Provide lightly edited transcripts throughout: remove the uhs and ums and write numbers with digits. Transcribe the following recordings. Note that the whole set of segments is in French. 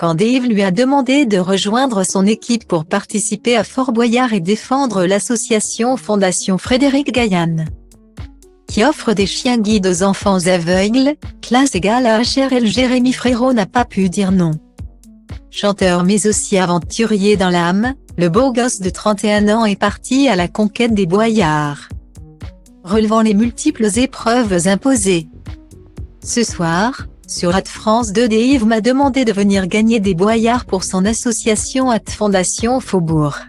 quand Dave lui a demandé de rejoindre son équipe pour participer à Fort Boyard et défendre l'association Fondation Frédéric Gaillan, qui offre des chiens guides aux enfants aveugles, classe égale à HRL. Jérémy Frérot n'a pas pu dire non. Chanteur mais aussi aventurier dans l'âme, le beau gosse de 31 ans est parti à la conquête des boyards, relevant les multiples épreuves imposées. Ce soir, sur France 2, Dave m'a demandé de venir gagner des boyards pour son association Fondation Faubourg.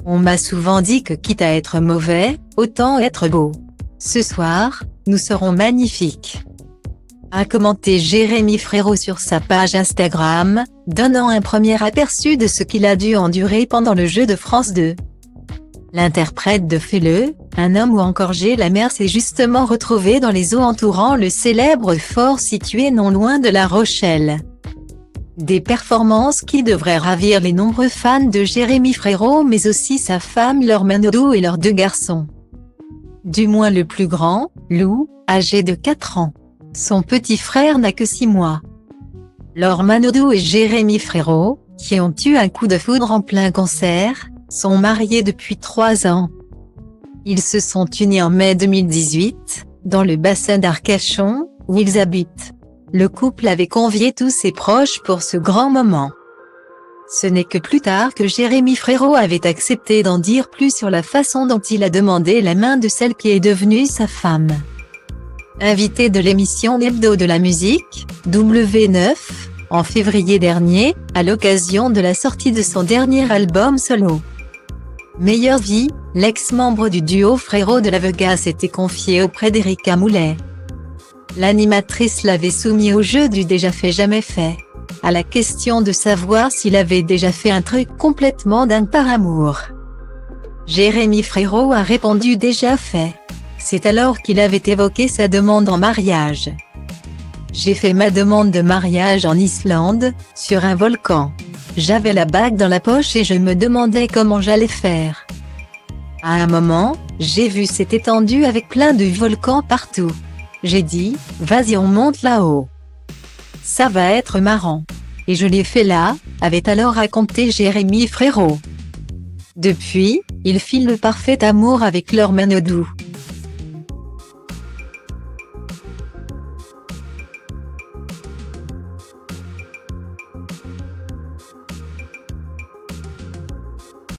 On m'a souvent dit que quitte à être mauvais, autant être beau. Ce soir, nous serons magnifiques, a commenté Jérémy Frérot sur sa page Instagram, donnant un premier aperçu de ce qu'il a dû endurer pendant le jeu de France 2. L'interprète de Fais-le, un homme ou encore J'ai la mer s'est justement retrouvé dans les eaux entourant le célèbre fort situé non loin de La Rochelle. Des performances qui devraient ravir les nombreux fans de Jérémy Frérot mais aussi sa femme leur Manodou et leurs 2 garçons. Du moins le plus grand, Lou, âgé de 4 ans. Son petit frère n'a que 6 mois. Laure Manodou et Jérémy Frérot, qui ont eu un coup de foudre en plein concert, sont mariés depuis 3 ans. Ils se sont unis en mai 2018, dans le bassin d'Arcachon, où ils habitent. Le couple avait convié tous ses proches pour ce grand moment. Ce n'est que plus tard que Jérémy Frérot avait accepté d'en dire plus sur la façon dont il a demandé la main de celle qui est devenue sa femme. Invité de l'émission L'Hebdo de la musique, W9, en février dernier, à l'occasion de la sortie de son dernier album solo, Meilleure vie, l'ex-membre du duo Frérot de la Vega s'était confié auprès d'Erika Moulet. L'animatrice l'avait soumis au jeu du déjà fait jamais fait, à la question de savoir s'il avait déjà fait un truc complètement dingue par amour. Jérémy Frérot a répondu déjà fait. C'est alors qu'il avait évoqué sa demande en mariage. J'ai fait ma demande de mariage en Islande, sur un volcan. J'avais la bague dans la poche et je me demandais comment j'allais faire. À un moment, j'ai vu cette étendue avec plein de volcans partout. J'ai dit, vas-y on monte là-haut. Ça va être marrant. Et je l'ai fait là, avait alors raconté Jérémy Frérot. Depuis, il file le parfait amour avec Laure Manodou.